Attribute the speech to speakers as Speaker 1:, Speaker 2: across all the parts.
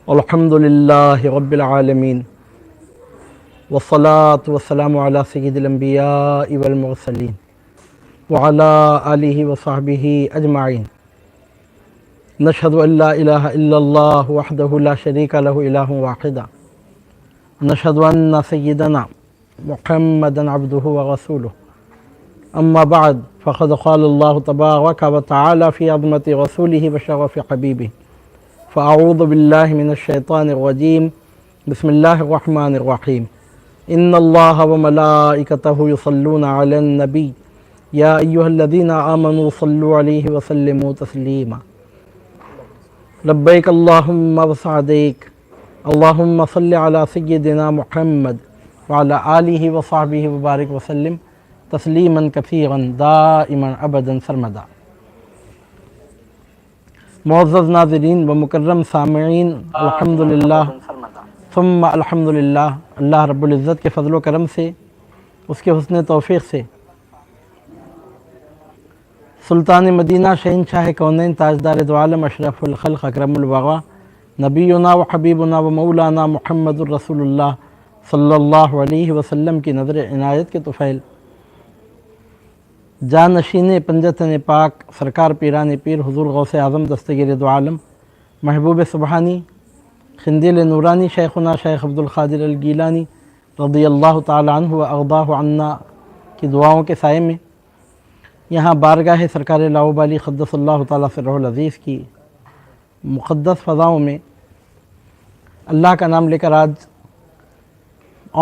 Speaker 1: الحمدللہ رب العالمین والصلاة والسلام علی سید الانبیاء والمرسلین وعلی آلہ وصحبہ اجمعین نشہد ان لا الہ الا اللہ وحدہ لا شریک لہ الہ واحد نشہد ان سیدنا محمدا عبدہ ورسولہ اما بعد فقد قال اللہ تبارک وتعالی فی عظمت رسولہ وشرف حبیبہ فاعوذ باللہ من الشیطان الرجیم بسم اللہ الرحمن الرحیم ان اللہ وملائکتہ یصلون علی النبی یا ایہا الذین آمنوا صلوا علیہ وسلموا تسلیما لبیک اللہم وسعدیک اللہم صل علی سیدنا محمد وعلی آلہ وصحبہ وبارک وسلم تسلیما کثیرا دائما ابدا سرمدا۔ معزز ناظرین و مکرم سامعین، الحمدللہ ثم الحمدللہ، اللہ رب العزت کے فضل و کرم سے، اس کے حسن توفیق سے، سلطان مدینہ شہنشاہ کونین تاجدار دو عالم اشرف الخلق اکرم الوغا نبینا و حبیبنا و مولانا محمد الرسول اللہ صلی اللہ علیہ وسلم کی نظر عنایت کے طفیل جانشین پنجتن پاک سرکار پیران پیر حضور غوث اعظم دستگیر دو عالم محبوب سبحانی خندیل نورانی شیخنا شیخ عبدالقادر الگیلانی رضی اللہ تعالی عنہ و ارضاہ عنا کی دعاؤں کے سائے میں یہاں بارگاہ سرکار لاؤبالی قدس اللہ تعالیٰ سرہ العزیز کی مقدس فضاؤں میں اللہ کا نام لے کر آج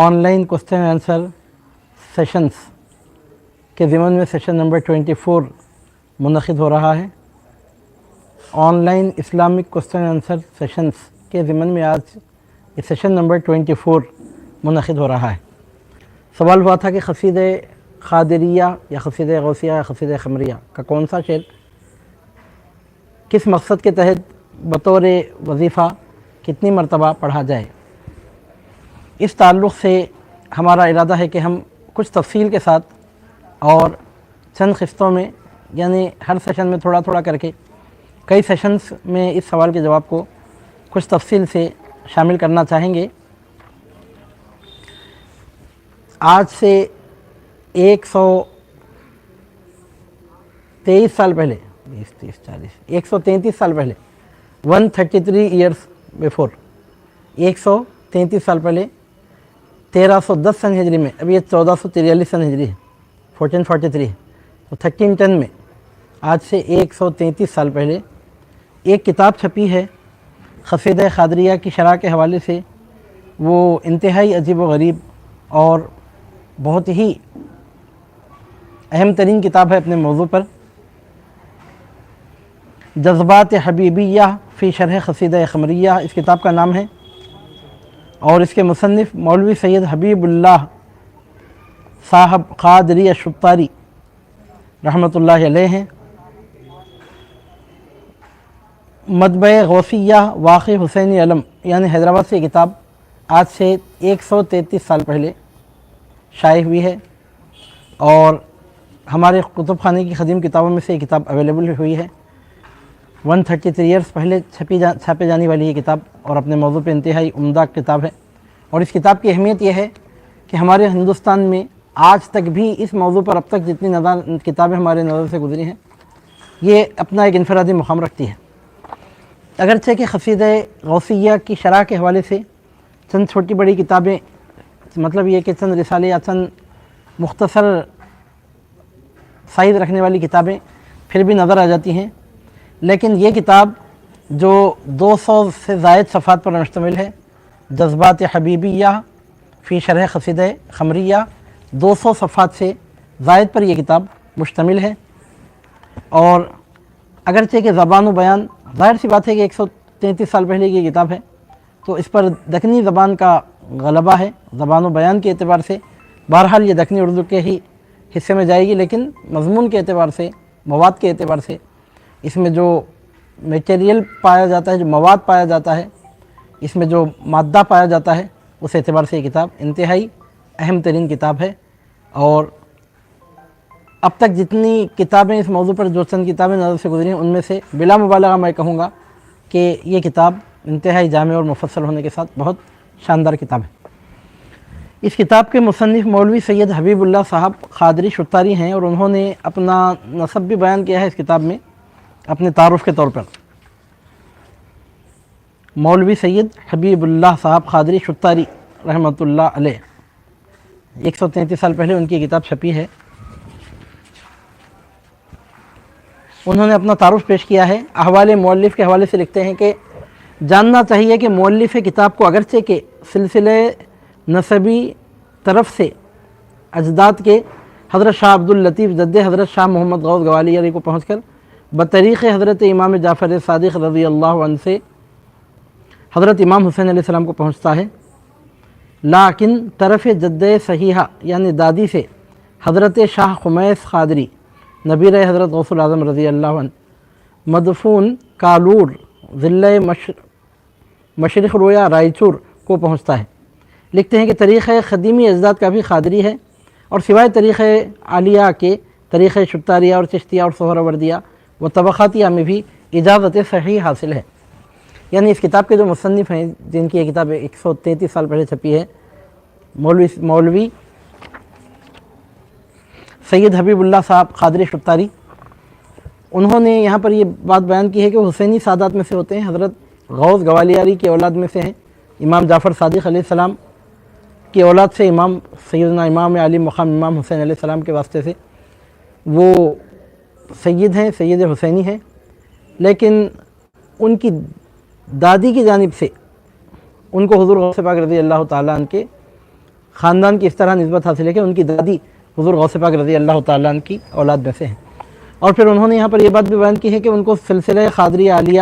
Speaker 1: on line question answer sessions کے ضمن میں سیشن نمبر 24 منعقد ہو رہا ہے۔ On line Islamic question answer sessions کے ضمن میں آج سیشن نمبر 24 منعقد ہو رہا ہے۔ سوال ہوا تھا کہ قصیدہ قادریہ یا قصیدہ غوثیہ یا قصیدہ خمریہ کا کون سا شعر کس مقصد کے تحت بطور وظیفہ کتنی مرتبہ پڑھا جائے، اس تعلق سے ہمارا ارادہ ہے کہ ہم کچھ تفصیل کے ساتھ اور چند قسطوں میں، یعنی ہر سیشن میں تھوڑا تھوڑا کر کے کئی سیشنز میں اس سوال کے جواب کو کچھ تفصیل سے شامل کرنا چاہیں گے۔ آج سے 123 سال پہلے 133 سال پہلے 133 ایئرس بیفور 133 سال پہلے 1310 سن ہجری میں، ابھی یہ 1443 سن ہجری ہے، 1443 تو 1310 میں آج سے 133 سال پہلے ایک کتاب چھپی ہے قصیدہ قادریہ کی شرح کے حوالے سے۔ وہ انتہائی عجیب و غریب اور بہت ہی اہم ترین کتاب ہے اپنے موضوع پر۔ جذبات حبیبیہ فی شرح قصیدہ قمریہ اس کتاب کا نام ہے، اور اس کے مصنف مولوی سید حبیب اللہ صاحب قادری الشبطاری رحمۃ اللہ علیہ ہیں۔ مطبع غوثیہ واقع حسینی علم یعنی حیدرآباد سے یہ کتاب آج سے 133 سال پہلے شائع ہوئی ہے، اور ہمارے کتب خانے کی قدیم کتابوں میں سے یہ کتاب اویلیبل ہوئی ہے۔ 133 ایئرس پہلے چھاپے جانے والی یہ کتاب، اور اپنے موضوع پہ انتہائی عمدہ کتاب ہے۔ اور اس کتاب کی اہمیت یہ ہے کہ ہمارے ہندوستان میں آج تک بھی اس موضوع پر اب تک جتنی کتابیں ہمارے نظر سے گزری ہیں، یہ اپنا ایک انفرادی مقام رکھتی ہے۔ اگرچہ کہ قصیدہ غوثیہ کی شرح کے حوالے سے چند چھوٹی بڑی کتابیں، مطلب یہ کہ چند رسالے یا چند مختصر سائز رکھنے والی کتابیں پھر بھی نظر آ جاتی ہیں، لیکن یہ کتاب جو 200 سے زائد صفحات پر مشتمل ہے، جذبات حبیبیہ فی شرح قصیدہ قمریہ، 200 صفحات سے زائد پر یہ کتاب مشتمل ہے۔ اور اگرچہ کہ زبان و بیان، ظاہر سی بات ہے کہ 133 سال پہلے کی یہ کتاب ہے، تو اس پر دکنی زبان کا غلبہ ہے زبان و بیان کے اعتبار سے۔ بہرحال یہ دکنی اردو کے ہی حصے میں جائے گی، لیکن مضمون کے اعتبار سے، مواد کے اعتبار سے، اس میں جو میٹیریل پایا جاتا ہے، جو مواد پایا جاتا ہے، اس میں جو مادہ پایا جاتا ہے، اس اعتبار سے یہ کتاب انتہائی اہم ترین کتاب ہے۔ اور اب تک جتنی کتابیں اس موضوع پر، جو چند کتابیں نظر سے گزری ہیں، ان میں سے بلا مبالغہ میں کہوں گا کہ یہ کتاب انتہائی جامع اور مفصل ہونے کے ساتھ بہت شاندار کتاب ہے۔ اس کتاب کے مصنف مولوی سید حبیب اللہ صاحب قادری شتاری ہیں، اور انہوں نے اپنا نسب بھی بیان کیا ہے اس کتاب میں اپنے تعارف کے طور پر۔ مولوی سید حبیب اللہ صاحب قادری شتاری رحمۃ اللہ علیہ، 133 سال پہلے ان کی کتاب چھپی ہے۔ انہوں نے اپنا تعارف پیش کیا ہے، احوال مؤلف کے حوالے سے لکھتے ہیں کہ جاننا چاہیے کہ مؤلف کتاب کو اگرچہ کہ سلسلے نسبی طرف سے اجداد کے حضرت شاہ عبد اللطیف جد حضرت شاہ محمد غوث گوالیاری کو پہنچ کر بطریق حضرت امام جعفر صادق رضی اللہ عنہ سے حضرت امام حسین علیہ السلام کو پہنچتا ہے، لیکن طرف جد صحیحہ یعنی دادی سے حضرت شاہ خمیس قادری نبیر حضرت غوث العظم رضی اللہ عنہ مدفون کالور ضلع مشرق رویا رائچور کو پہنچتا ہے۔ لکھتے ہیں کہ طریقہ قدیمی اجداد کا بھی قادری ہے، اور سوائے طریقہ عالیہ کے طریقہ شتاریہ اور چشتیہ اور سہروردیہ و طبقاتیہ میں بھی اجازت صحیح حاصل ہے۔ یعنی اس کتاب کے جو مصنف ہیں، جن کی یہ کتاب 133 سال پہلے چھپی ہے، مولوی سید حبیب اللہ صاحب قادری شتاری، انہوں نے یہاں پر یہ بات بیان کی ہے کہ وہ حسینی سادات میں سے ہوتے ہیں، حضرت غوث گوالیاری کی اولاد میں سے ہیں، امام جعفر صادق علیہ السلام کی اولاد سے امام سیدنا امام علی مقام امام حسین علیہ السلام کے واسطے سے وہ سید ہیں، سید حسینی ہیں، لیکن ان کی دادی کی جانب سے ان کو حضور غوث پاک رضی اللہ تعالیٰ عنہ کے خاندان کی اس طرح نسبت حاصل ہے کہ ان کی دادی حضور غوث پاک رضی اللہ تعالیٰ عنہ کی اولاد میں سے ہیں۔ اور پھر انہوں نے یہاں پر یہ بات بھی بیان کی ہے کہ ان کو سلسلہ قادری عالیہ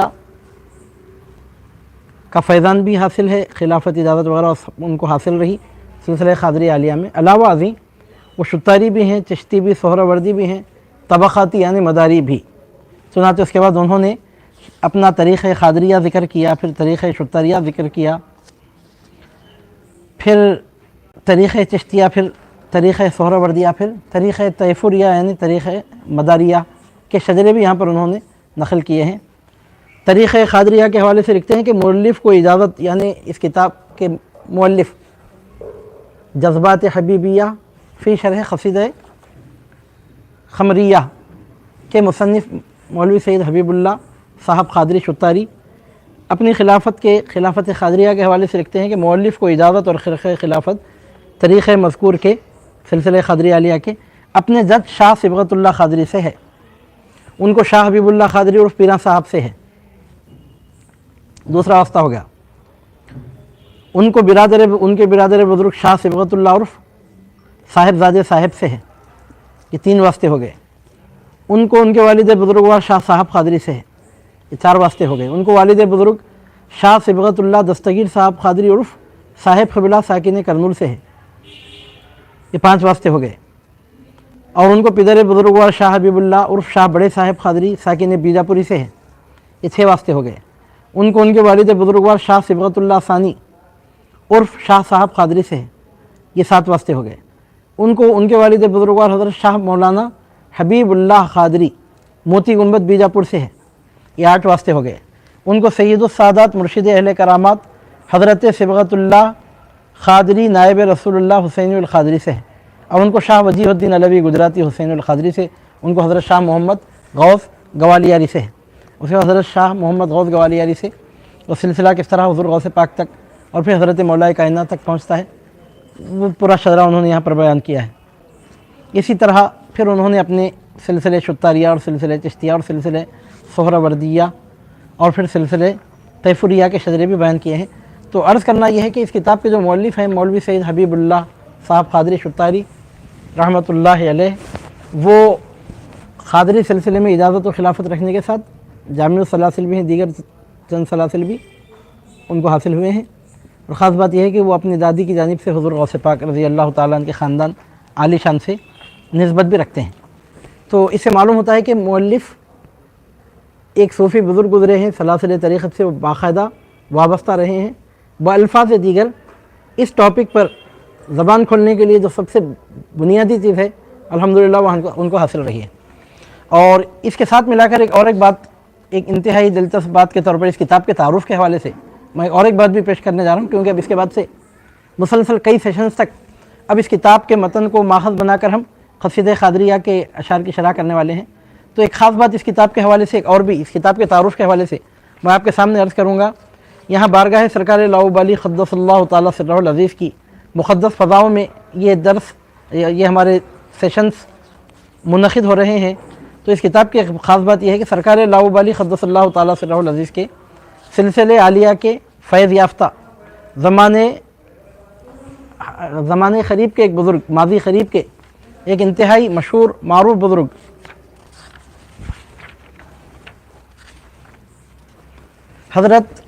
Speaker 1: کا فیضان بھی حاصل ہے، خلافت اجازت وغیرہ ان کو حاصل رہی سلسلہ قادری عالیہ میں۔ علاوہ ازیں وہ شتاری بھی ہیں، چشتی بھی، سہروردی بھی ہیں، طبقاتی یعنی مداری بھی۔ چنانچہ اس کے بعد انہوں نے اپنا طریقہ قادریہ ذکر کیا، پھر طریقہ شتاریہ ذکر کیا، پھر طریقہ چشتیہ، پھر طریقہ سہروردیہ، پھر طریقہ طیفوریہ یعنی طریقہ مداریہ کے شجرے بھی یہاں پر انہوں نے نقل کیے ہیں۔ طریقہ قادریہ کے حوالے سے لکھتے ہیں کہ مؤلف کو اجازت، یعنی اس کتاب کے مؤلف جذبات حبیبیہ فی شرح قصیدہ خمریہ کے مصنف مولوی سید حبیب اللہ صاحب قادری شتاری اپنی خلافت قادریہ کے حوالے سے لکھتے ہیں کہ مؤلف کو اجازت اور خرقہ خلافت طریقہ مذکور کے سلسلہ قادری عالیہ کے اپنے جد شاہ صبغت اللہ قادری سے ہے، ان کو شاہ حبیب اللہ قادری عرف پیراں صاحب سے ہے، دوسرا واسطہ ہو گیا۔ ان کے برادر بزرگ شاہ صبغت اللہ عرف صاحب زادے صاحب سے ہے، یہ 3 واسطے ہو گئے۔ ان کو ان کے والد بزرگوار شاہ صاحب قادری سے ہے، یہ 4 واسطے ہو گئے۔ ان کو والد بزرگ شاہ صبغت اللہ دستگیر صاحب قادری عرف صاحب قبلہ ساکن کرنول سے ہے، یہ 5 واسطے ہو گئے۔ اور ان کو پدر بزرگوار شاہ حبیب اللہ عرف شاہ بڑے صاحب قادری ساکن بیجاپوری سے ہے، یہ 6 واسطے ہو گئے۔ ان کو ان کے والد بزرگوار شاہ صبغت اللہ ثانی عرف شاہ صاحب قادری سے ہے، یہ 7 واسطے ہو گئے۔ ان کو ان کے والد بزرگوار حضرت شاہ مولانا حبیب اللہ قادری موتی گنبد بیجاپور سے ہے، یہ 8 واسطے ہو گئے۔ ان کو سید السادات مرشد اہل کرامات حضرت صبغت اللہ قادری نائب رسول اللہ حسین القادری سے ہے، اور ان کو شاہ وجیہ الدین علوی گجراتی حسین القادری سے، ان کو حضرت شاہ محمد غوث گوالیاری سے ہے، اس کے بعد حضرت شاہ محمد غوث گوالیاری سے وہ سلسلہ کس طرح حضور غوث پاک تک اور پھر حضرت مولا کائنات تک پہنچتا ہے، وہ پورا شجرہ انہوں نے یہاں پر بیان کیا ہے۔ اسی طرح پھر انہوں نے اپنے سلسلے شتاریہ اور سلسلے چشتیہ اور سلسلے سہروردیہ اور پھر سلسلے طیفوریہ کے شجرے بھی بیان کیے ہیں۔ تو عرض کرنا یہ ہے کہ اس کتاب کے جو مؤلف ہیں مولوی سید حبیب اللہ صاحب قادری شتاری رحمۃ اللہ علیہ، وہ قادری سلسلے میں اجازت و خلافت رکھنے کے ساتھ جامع السلاسل بھی ہیں، دیگر چند سلاسل بھی ان کو حاصل ہوئے ہیں۔ اور خاص بات یہ ہے کہ وہ اپنی دادی کی جانب سے حضور غوث پاک رضی اللہ تعالیٰ عنہ کے خاندان عالی شان سے نسبت بھی رکھتے ہیں۔ تو اس سے معلوم ہوتا ہے کہ مؤلف ایک صوفی بزرگ گزرے ہیں، سلاسل طریقت سے وہ باقاعدہ وابستہ رہے ہیں، بالفاظ دیگر اس ٹاپک پر زبان کھولنے کے لیے جو سب سے بنیادی چیز ہے الحمدللہ وہ ان کو حاصل رہی ہے۔ اور اس کے ساتھ ملا کر ایک بات، ایک انتہائی دلچسپ بات کے طور پر اس کتاب کے تعارف کے حوالے سے میں اور ایک بات بھی پیش کرنے جا رہا ہوں، کیونکہ اب اس کے بعد سے مسلسل کئی سیشنز تک اب اس کتاب کے متن کو ماخذ بنا کر ہم قصیدہ قادریہ کے اشعار کی شرح کرنے والے ہیں۔ تو ایک خاص بات اس کتاب کے حوالے سے، ایک اور بھی اس کتاب کے تعارف کے حوالے سے میں آپ کے سامنے عرض کروں گا۔ یہاں بارگاہ سرکار لاؤبالی قدس اللہ تعالیٰ سرہ العزیز کی مقدس فضاؤں میں یہ درس، یہ ہمارے سیشنز منعقد ہو رہے ہیں۔ تو اس کتاب کی ایک خاص بات یہ ہے کہ سرکار لاؤبالی قدس اللہ تعالیٰ سرہ العزیز کے سلسلے عالیہ کے فیض یافتہ زمانے قریب کے ایک بزرگ، ماضی قریب کے ایک انتہائی مشہور معروف بزرگ حضرت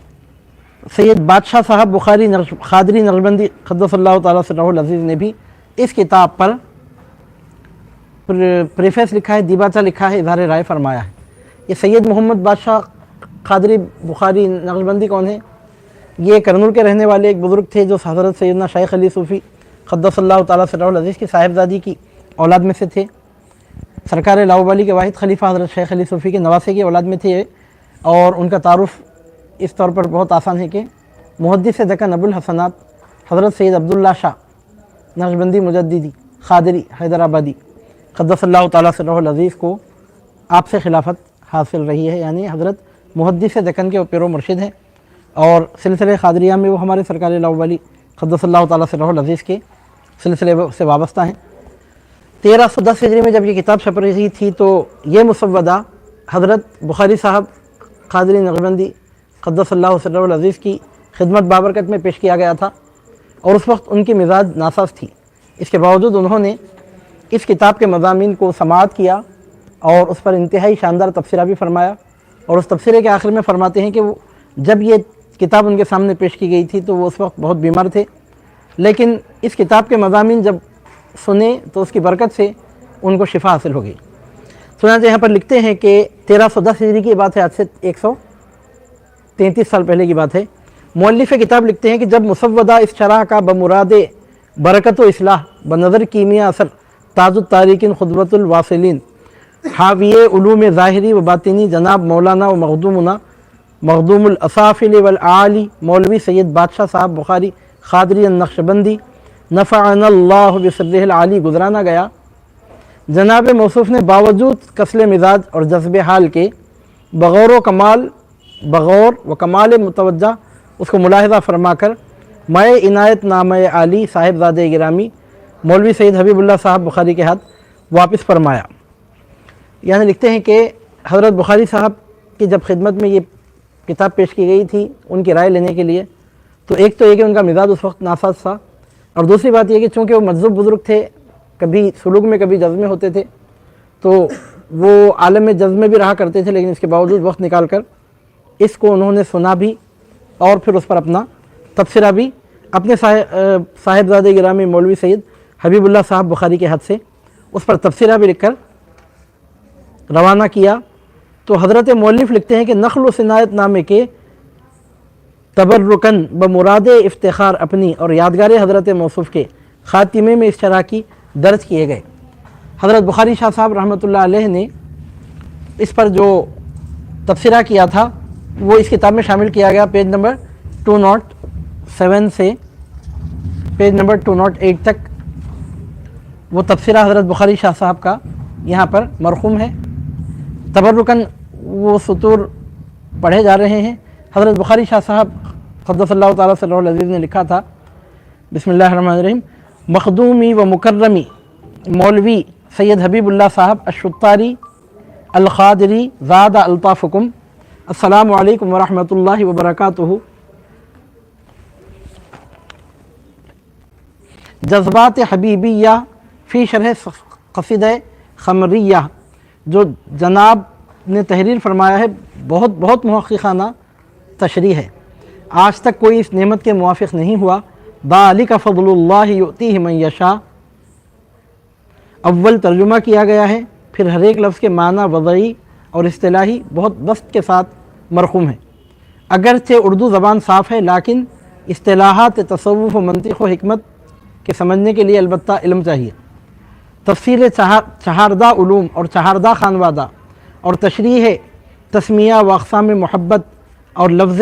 Speaker 1: سید بادشاہ صاحب بخاری قادری نقشبندی قدس اللہ تعالیٰ سرہ العزیز نے بھی اس کتاب پر پریفیس لکھا ہے، دیباچہ لکھا ہے، اظہار رائے فرمایا ہے۔ یہ سید محمد بادشاہ قادری بخاری نقشبندی کون ہے؟ یہ کرنول کے رہنے والے ایک بزرگ تھے جو حضرت سیدنا شیخ علی صوفی قدس اللہ تعالیٰ سرہ العزیز کی صاحبزادی کی اولاد میں سے تھے۔ سرکار لاؤبالی کے واحد خلیفہ حضرت شیخ علی صوفی کے نواسے کی اولاد میں تھے، اور ان کا تعارف اس طور پر بہت آسان ہے کہ محدث دکن ابو الحسنات حضرت سید عبداللہ شاہ نقشبندی مجددی قادری حیدرآبادی قدس اللہ تعالیٰ سرہ العزیز کو آپ سے خلافت حاصل رہی ہے، یعنی حضرت محدث دکن کے پیر و مرشد ہیں، اور سلسلہ قادریہ میں وہ ہمارے سرکار لاؤبالی قدس اللہ تعالیٰ سرہ العزیز کے سلسلے سے وابستہ ہیں۔ 1310 ہجری میں جب یہ کتاب چھپ رہی تھی تو یہ مسودہ حضرت بخاری صاحب قادری نقشبندی قدس اللہ سرہ العزیز کی خدمت بابرکت میں پیش کیا گیا تھا، اور اس وقت ان کی مزاج ناساز تھی۔ اس کے باوجود انہوں نے اس کتاب کے مضامین کو سماعت کیا اور اس پر انتہائی شاندار تبصرہ بھی فرمایا، اور اس تبصرے کے آخر میں فرماتے ہیں کہ وہ جب یہ کتاب ان کے سامنے پیش کی گئی تھی تو وہ اس وقت بہت بیمار تھے، لیکن اس کتاب کے مضامین جب سنے تو اس کی برکت سے ان کو شفا حاصل ہو گئی۔ چنانچہ یہاں پر لکھتے ہیں کہ 1310 ہجری کی بات ہے، آج سے 133 سال پہلے کی بات ہے۔ مؤلف کتاب لکھتے ہیں کہ جب مسودہ اس شرح کا بمراد برکت و اصلاح بنظر کیمیا اثر تاج التارکین خطبۃ الواصلین حاوی علوم ظاہری و باطنی جناب مولانا و مخدوم الاسافل والعالی مولوی سید بادشاہ صاحب بخاری قادری النقشبندی نفعنا اللہ بسرہ العالی گزرانا گیا، جناب موصوف نے باوجود کسل مزاج اور جذب حال کے بغور و کمال متوجہ اس کو ملاحظہ فرما کر مائے عنایت نامہ عالی صاحبزادہ گرامی مولوی سید حبیب اللہ صاحب بخاری کے ہاتھ واپس فرمایا۔ یعنی لکھتے ہیں کہ حضرت بخاری صاحب کی جب خدمت میں یہ کتاب پیش کی گئی تھی ان کی رائے لینے کے لیے، تو ایک تو یہ کہ ان کا مزاج اس وقت ناساز تھا، اور دوسری بات یہ کہ چونکہ وہ مجذوب بزرگ تھے، کبھی سلوک میں کبھی جذب میں ہوتے تھے، تو وہ عالم میں جذب میں بھی رہا کرتے تھے، لیکن اس کے باوجود وقت نکال کر اس کو انہوں نے سنا بھی، اور پھر اس پر اپنا تبصرہ بھی اپنے صاحبزادہ گرامی مولوی سید حبیب اللہ صاحب بخاری کے ہاتھ سے اس پر تبصرہ بھی لکھ کر روانہ کیا۔ تو حضرت مؤلف لکھتے ہیں کہ نقل و صنایت نامے کے تبرکن بمراد افتخار اپنی اور یادگار حضرت موصوف کے خاتمے میں اس طرح کی درج کیے گئے۔ حضرت بخاری شاہ صاحب رحمۃ اللہ علیہ نے اس پر جو تبصرہ کیا تھا وہ اس کتاب میں شامل کیا گیا، پیج نمبر 207 سے پیج نمبر 208 تک وہ تبصرہ حضرت بخاری شاہ صاحب کا یہاں پر مرقوم ہے۔ تبرکن وہ سطور پڑھے جا رہے ہیں۔ حضرت بخاری شاہ صاحب قدس اللہ تعالیٰ سرہ العزیز نے لکھا تھا، بسم اللہ الرحمن الرحیم، مخدومی و مکرمی مولوی سید حبیب اللہ صاحب الشطاری القادری زاد الطافکم، السلام علیکم ورحمۃ اللہ وبرکاتہ۔ جذبات حبیبیہ فی شرح قصیدہ خمریہ، جو جناب نے تحریر فرمایا ہے، بہت محققانہ تشریح ہے، آج تک کوئی اس نعمت کے موافق نہیں ہوا۔ ذالک فضل اللہ یؤتیہ من یشاء، اول ترجمہ کیا گیا ہے، پھر ہر ایک لفظ کے معنی وضعی اور اصطلاحی بہت بسط کے ساتھ مرقوم ہے۔ اگرچہ اردو زبان صاف ہے، لیکن اصطلاحات تصوف و منطق و حکمت کے سمجھنے کے لیے البتہ علم چاہیے۔ تفسیر چہاردہ علوم اور چہاردہ خانوادہ اور تشریح تسمیہ و اقسام محبت اور لفظ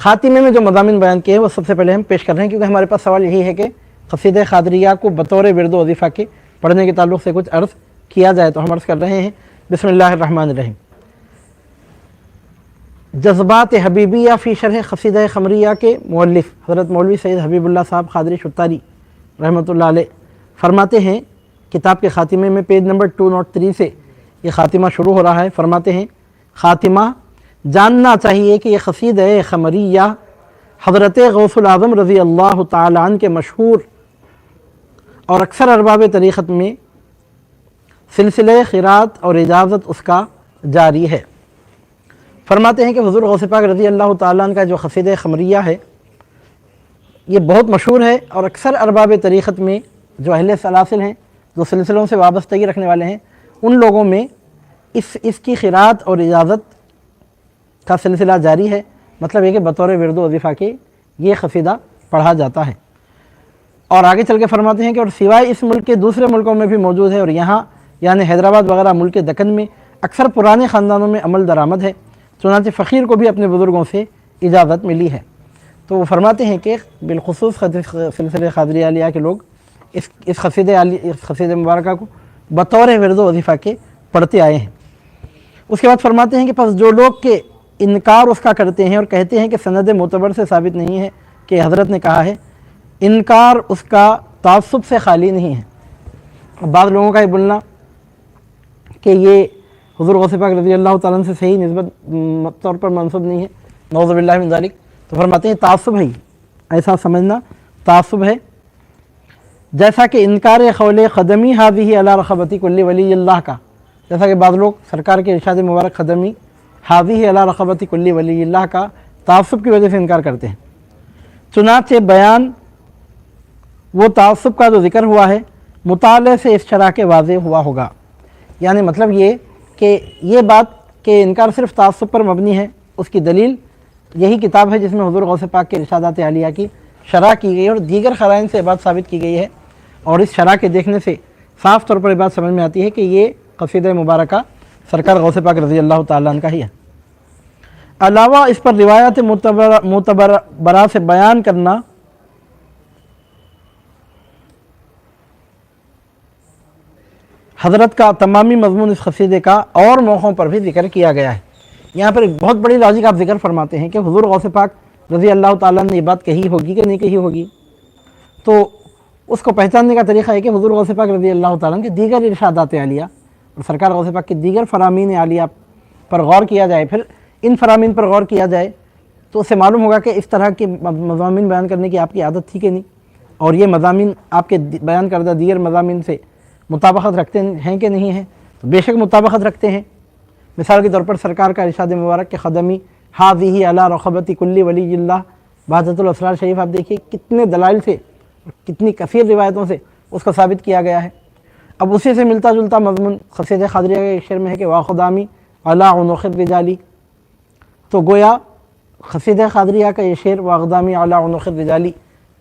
Speaker 1: خاتمے میں جو مضامین بیان کیے ہیں وہ سب سے پہلے ہم پیش کر رہے ہیں، کیونکہ ہمارے پاس سوال یہی ہے کہ قصیدہ قادریہ کو بطور ورد و وظیفہ کے پڑھنے کے تعلق سے کچھ عرض کیا جائے، تو ہم عرض کر رہے ہیں۔ بسم اللہ الرحمن الرحیم۔ جذبات حبیبیہ فی شرح قصیدہ قمریہ کے مؤلف حضرت مولوی سید حبیب اللہ صاحب قادری شتاری رحمۃ اللہ علیہ فرماتے ہیں، کتاب کے خاتمے میں پیج نمبر 203 سے یہ خاتمہ شروع ہو رہا ہے۔ فرماتے ہیں خاتمہ: جاننا چاہیے کہ یہ قصیدہ قمریہ حضرت غوث العظم رضی اللہ تعالیٰ عنہ کے مشہور اور اکثر ارباب طریقت میں سلسلہ قرات اور اجازت اس کا جاری ہے۔ فرماتے ہیں کہ حضور غوث پاک رضی اللہ تعالیٰ عنہ کا جو قصیدہ قمریہ ہے یہ بہت مشہور ہے، اور اکثر ارباب طریقت میں جو اہل سلاسل ہیں، جو سلسلوں سے وابستگی رکھنے والے ہیں، ان لوگوں میں اس کی قرات اور اجازت کا سلسلہ جاری ہے۔ مطلب یہ کہ بطور ورد و وظیفہ کے یہ قصیدہ پڑھا جاتا ہے۔ اور آگے چل کے فرماتے ہیں کہ اور سوائے اس ملک کے دوسرے ملکوں میں بھی موجود ہے، اور یہاں یعنی حیدرآباد وغیرہ ملک دکن میں اکثر پرانے خاندانوں میں عمل درآمد ہے، چنانچہ فقیر کو بھی اپنے بزرگوں سے اجازت ملی ہے۔ تو وہ فرماتے ہیں کہ بالخصوص سلسلہ قادریہ علیہ کے لوگ اس قصیدہ مبارکہ کو بطور ورد و وظیفہ کے پڑھتے آئے ہیں۔ اس کے بعد فرماتے ہیں کہ پس جو لوگ کے انکار اس کا کرتے ہیں اور کہتے ہیں کہ سند معتبر سے ثابت نہیں ہے کہ حضرت نے کہا ہے، انکار اس کا تعصب سے خالی نہیں ہے۔ اب بعض لوگوں کا یہ بولنا کہ یہ حضور غوث پاک رضی اللہ تعالیٰ عنہ سے صحیح نسبت طور پر منسوب نہیں ہے، نعوذ باللہ من ذالک، تو فرماتے ہیں تعصب ہے، ایسا سمجھنا تعصب ہے۔ جیسا کہ انکار قول خدمی حاضی علی رغبتی کل ولی اللہ کا، جیسا کہ بعض لوگ سرکار کے ارشاد مبارک خدمی حاضی علی رغبتی کل ولی اللہ کا تعصب کی وجہ سے انکار کرتے ہیں۔ چنانچہ بیان وہ تعصب کا جو ذکر ہوا ہے مطالعے سے اس شرح کے واضح ہوا ہوگا۔ یعنی مطلب یہ کہ یہ بات کہ انکار صرف تعصب پر مبنی ہے، اس کی دلیل یہی کتاب ہے جس میں حضور غوث پاک کے ارشادات عالیہ کی شرح کی گئی اور دیگر قرائن سے بات ثابت کی گئی ہے، اور اس شرح کے دیکھنے سے صاف طور پر یہ بات سمجھ میں آتی ہے کہ یہ قصیدہ مبارکہ سرکار غوث پاک رضی اللہ تعالیٰ عنہ کا ہی ہے۔ علاوہ اس پر روایات معتبرہ سے بیان کرنا حضرت کا تمامی مضمون اس قصیدے کا اور موقعوں پر بھی ذکر کیا گیا ہے۔ یہاں پر ایک بہت بڑی لاجک آپ ذکر فرماتے ہیں کہ حضور غوث پاک رضی اللہ تعالیٰ نے یہ بات کہی ہوگی کہ نہیں کہی ہوگی، تو اس کو پہچاننے کا طریقہ ہے کہ حضور غوث پاک رضی اللہ تعالیٰ کے دیگر ارشادات عالیہ اور سرکار غوث پاک کے دیگر فرامین عالیہ پر غور کیا جائے، پھر ان فرامین پر غور کیا جائے تو اس سے معلوم ہوگا کہ اس طرح کے مضامین بیان کرنے کی آپ کی عادت تھی کہ نہیں، اور یہ مضامین آپ کے بیان کردہ دیگر مضامین سے مطابقت رکھتے ہیں کہ نہیں ہیں، تو بے شک مطابقت رکھتے ہیں۔ مثال کے طور پر سرکار کا ارشاد مبارک کے خدمی حاضی علی رغبتی کل ولی اللہ بہجت الاسرار شریف آپ دیکھیے کتنے دلائل سے، کتنی کثیر روایتوں سے اس کو ثابت کیا گیا ہے۔ اب اسی سے ملتا جلتا مضمون قصیدہ قادریہ کے شعر میں ہے کہ واخدامی علی عنق الرجال، تو گویا قصیدہ قادریہ کا یہ شعر واخدامی علی عنق الرجال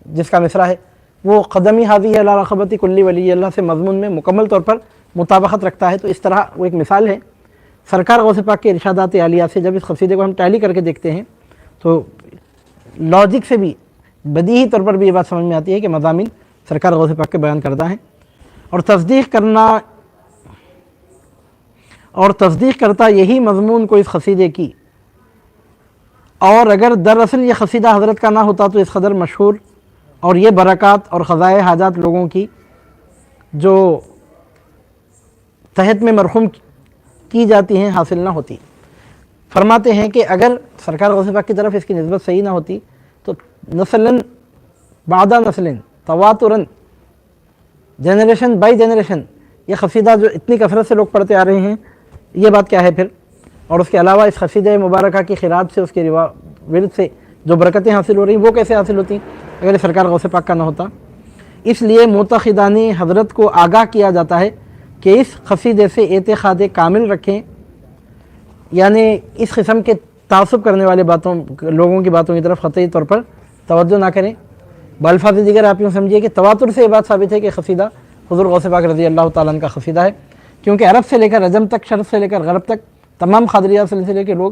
Speaker 1: جس کا مصرع ہے وہ قدمی حاضی علی رغبتی کل ولی اللہ سے مضمون میں مکمل طور پر مطابقت رکھتا ہے۔ تو اس طرح وہ ایک مثال ہے سرکار غوث پاک کے ارشادات عالیہ سے۔ جب اس قصیدے کو ہم ٹیلی کر کے دیکھتے ہیں تو لاجک سے بھی بدیہی طور پر بھی یہ بات سمجھ میں آتی ہے کہ مضامین سرکار غوث پاک کے بیان کردہ ہیں، اور تصدیق کرتا یہی مضمون کو اس قصیدے کی، اور اگر دراصل یہ قصیدہ حضرت کا نہ ہوتا تو اس قدر مشہور اور یہ برکات اور قضائے حاجات لوگوں کی جو تحت میں مرحوم کی جاتی ہیں حاصل نہ ہوتی۔ فرماتے ہیں کہ اگر سرکار غوث پاک کی طرف اس کی نسبت صحیح نہ ہوتی تو نسلاً بعد نسلاً تواتراً جنریشن بائی جنریشن یہ قصیدہ جو اتنی کثرت سے لوگ پڑھتے آ رہے ہیں، یہ بات کیا ہے پھر؟ اور اس کے علاوہ اس قصیدہ مبارکہ کی قرات سے، اس کے ورد سے جو برکتیں حاصل ہو رہی ہیں وہ کیسے حاصل ہوتی اگر یہ سرکار غوث پاک کا نہ ہوتا؟ اس لیے معتقدان حضرت کو آگاہ کیا جاتا ہے کہ اس قصیدے سے اعتقاد کامل رکھیں، یعنی اس قسم کے تعصب کرنے والے لوگوں کی باتوں کی طرف قطعی طور پر توجہ نہ کریں۔ بالفاظ دیگر آپ یوں سمجھیے کہ تواتر سے یہ بات ثابت ہے کہ قصیدہ حضور غوث پاک رضی اللہ تعالیٰ عنہ کا قصیدہ ہے، کیونکہ عرب سے لے کر عجم تک، شرق سے لے کر غرب تک تمام قادریہ سلسلے کے لوگ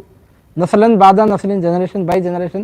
Speaker 1: نسلاً بعد نسلاً جنریشن بائی جنریشن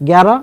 Speaker 1: 11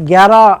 Speaker 1: 11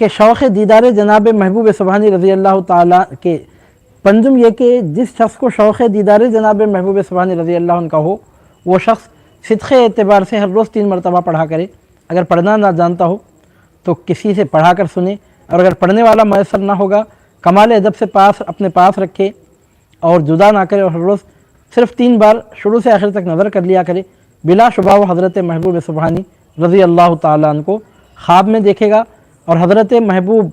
Speaker 1: کہ شوق دیدار جناب محبوب سبحانی رضی اللہ تعالیٰ کے پنجم یہ کہ جس شخص کو شوق دیدار جناب محبوب سبحانی رضی اللہ عنہ کا ہو وہ شخص صدق اعتبار سے ہر روز 3 مرتبہ پڑھا کرے. اگر پڑھنا نہ جانتا ہو تو کسی سے پڑھا کر سنے، اور اگر پڑھنے والا میسر نہ ہوگا کمال ادب سے اپنے پاس رکھے اور جدا نہ کرے، اور ہر روز صرف 3 بار شروع سے آخر تک نظر کر لیا کرے. بلا شبہ وہ حضرت محبوب سبحانی رضی اللہ تعالیٰ عنہ کو خواب میں دیکھے گا، اور حضرت محبوب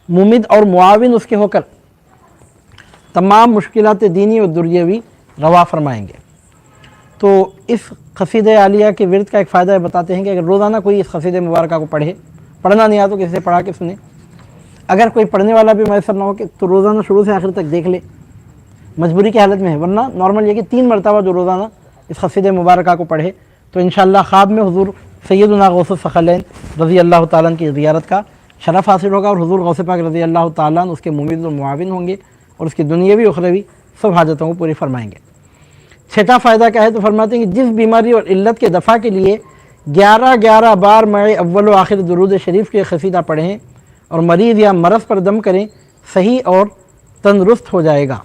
Speaker 1: ممد اور معاون اس کے ہو کر تمام مشکلات دینی اور دنیاوی روا فرمائیں گے. تو اس قصیدہ عالیہ کے ورد کا ایک فائدہ بتاتے ہیں کہ اگر روزانہ کوئی اس قصیدہ مبارکہ کو پڑھنا نہیں آتا تو کسی سے پڑھا کے سنے. اگر کوئی پڑھنے والا بھی میسر نہ ہو کہ تو روزانہ شروع سے آخر تک دیکھ لے، مجبوری کی حالت میں ہے، ورنہ نارمل یہ کہ 3 مرتبہ جو روزانہ اس قصیدہ مبارکہ کو پڑھے تو انشاءاللہ خواب میں حضور سیدنا غوث الثقلین رضی اللہ تعالیٰ عنہ کی زیارت کا شرف حاصل ہوگا، اور حضور غوث پاک رضی اللہ تعالیٰ عنہ اس کے ممد و معاون ہوں گے اور اس کی دنیاوی اخروی سب حاجتوں کو پوری فرمائیں گے. 6واں فائدہ کیا ہے تو فرماتے ہیں کہ جس بیماری اور علت کے دفع کے لیے 11 بار مع اول و آخر درود شریف کے قصیدہ پڑھیں اور مریض یا مرض پر دم کریں، صحیح اور تندرست ہو جائے گا.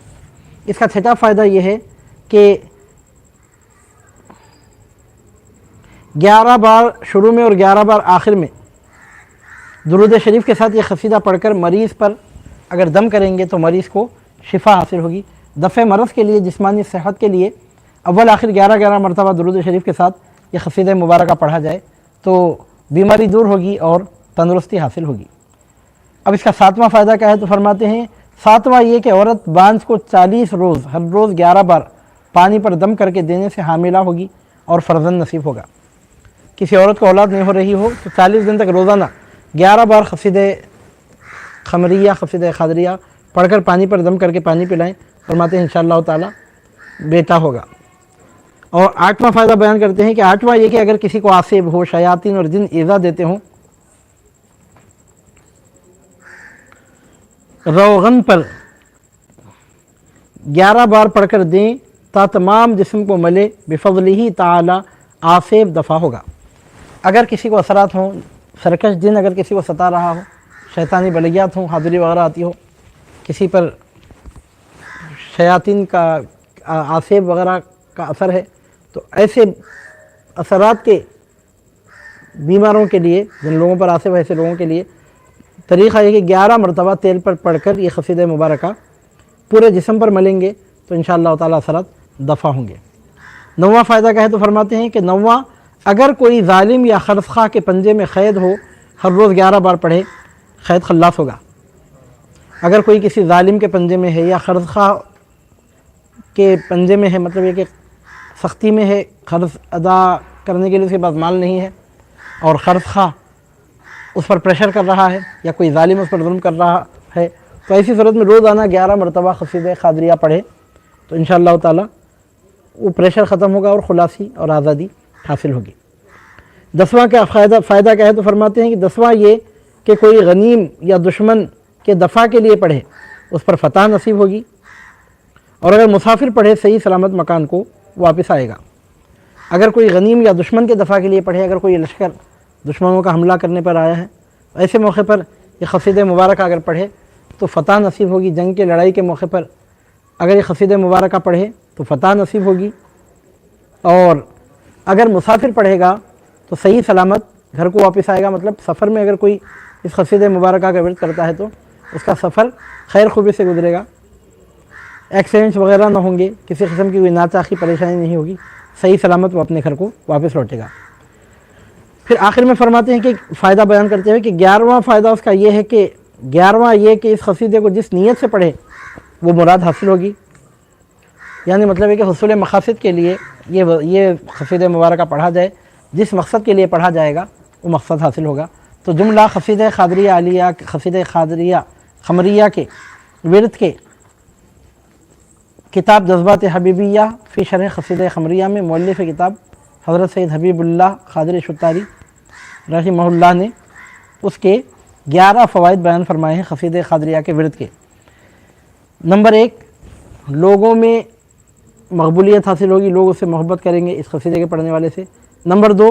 Speaker 1: اس کا 6واں فائدہ یہ ہے کہ 11 بار شروع میں اور 11 بار آخر میں درود شریف کے ساتھ یہ قصیدہ پڑھ کر مریض پر اگر دم کریں گے تو مریض کو شفا حاصل ہوگی. دفع مرض کے لیے، جسمانی صحت کے لیے اول آخر 11 مرتبہ درود شریف کے ساتھ یہ قصیدہ مبارکہ پڑھا جائے تو بیماری دور ہوگی اور تندرستی حاصل ہوگی. اب اس کا 7واں فائدہ کیا ہے تو فرماتے ہیں 7واں یہ کہ عورت بانجھ کو 40 روز ہر روز 11 بار پانی پر دم کر کے دینے سے حاملہ ہوگی اور فرزند نصیب ہوگا. کسی عورت کو اولاد نہیں ہو رہی ہو تو 40 دن تک روزانہ 11 بار قصیدہ خمریہ، قصیدہ خاضریہ پڑھ کر پانی پر دم کر کے پانی پلائیں، فرماتے ہیں انشاءاللہ تعالی بیٹا ہوگا. اور 8واں فائدہ بیان کرتے ہیں کہ 8واں یہ کہ اگر کسی کو عاصب ہو، شیاطین اور جن ایذا دیتے ہوں، روغن پر 11 بار پڑھ کر دیں تا تمام جسم کو ملے، بفضلہ تعالی عاصب دفع ہوگا. اگر کسی کو اثرات ہوں، سرکش جن اگر کسی کو ستا رہا ہو، شیطانی بلیات ہوں، حاضری وغیرہ آتی ہو، کسی پر شیاطین کا عاصب وغیرہ کا اثر ہے، تو ایسے اثرات کے بیماروں کے لیے، جن لوگوں پر عاصب ہے ایسے لوگوں کے لیے طریقہ یہ کہ 11 مرتبہ تیل پر پڑھ کر یہ قصیدہ مبارکہ پورے جسم پر ملیں گے تو انشاءاللہ تعالی اثرات دفع ہوں گے. 9واں فائدہ کیا ہے تو فرماتے ہیں کہ 9واں اگر کوئی ظالم یا خرص خواہ کے پنجے میں قید ہو، ہر روز 11 بار پڑھے، قید خلاص ہوگا. اگر کوئی کسی ظالم کے پنجے میں ہے یا قرض خواہ کے پنجے میں ہے، مطلب یہ کہ سختی میں ہے، قرض ادا کرنے کے لیے اس کے پاس مال نہیں ہے، اور قرض خواہ اس پر پریشر کر رہا ہے یا کوئی ظالم اس پر ظلم کر رہا ہے، تو ایسی صورت میں روزانہ 11 مرتبہ قصیدہ خاضریہ پڑھے تو انشاءاللہ تعالی وہ پریشر ختم ہوگا اور خلاصی اور آزادی حاصل ہوگی. 10واں کا فائدہ کیا ہے تو فرماتے ہیں کہ 10واں یہ کہ کوئی غنیم یا دشمن کے دفاع کے لیے پڑھے، اس پر فتح نصیب ہوگی، اور اگر مسافر پڑھے صحیح سلامت مکان کو واپس آئے گا. اگر کوئی غنیم یا دشمن کے دفاع کے لیے پڑھے، اگر کوئی لشکر دشمنوں کا حملہ کرنے پر آیا ہے، ایسے موقع پر یہ قصیدہ مبارکہ اگر پڑھے تو فتح نصیب ہوگی. جنگ کے لڑائی کے موقع پر اگر یہ قصیدہ مبارکہ پڑھے تو فتح نصیب ہوگی، اور اگر مسافر پڑھے گا تو صحیح سلامت گھر کو واپس آئے گا. مطلب سفر میں اگر کوئی اس قصیدہ مبارکہ کا ورد کرتا ہے تو اس کا سفر خیر خوبی سے گزرے گا، ایکسیڈنٹس وغیرہ نہ ہوں گے، کسی قسم کی کوئی ناچاقی پریشانی نہیں ہوگی، صحیح سلامت وہ اپنے گھر کو واپس لوٹے گا. پھر آخر میں فرماتے ہیں کہ فائدہ بیان کرتے ہوئے کہ 11واں فائدہ اس کا یہ ہے کہ 11واں یہ کہ اس قصیدے کو جس نیت سے پڑھے وہ مراد حاصل ہوگی. یعنی مطلب ہے کہ حصول مقاصد کے لیے یہ قصیدہ مبارکہ پڑھا جائے، جس مقصد کے لیے پڑھا جائے گا وہ مقصد حاصل ہوگا. تو جملہ قصیدہ خاضریہ عالیہ، قصیدہ خاضریہ خمریہ کے ورد کے کتاب جذبات حبیبیہ فی شرح قصیدہ خمریہ میں مؤلف کتاب حضرت سید حبیب اللہ خاضر شتاری رحمہ اللہ نے اس کے 11 فوائد بیان فرمائے ہیں قصیدہ خاضریہ کے ورد کے. نمبر 1، لوگوں میں مقبولیت حاصل ہوگی، لوگ اس سے محبت کریں گے اس قصیدے کے پڑھنے والے سے. نمبر 2،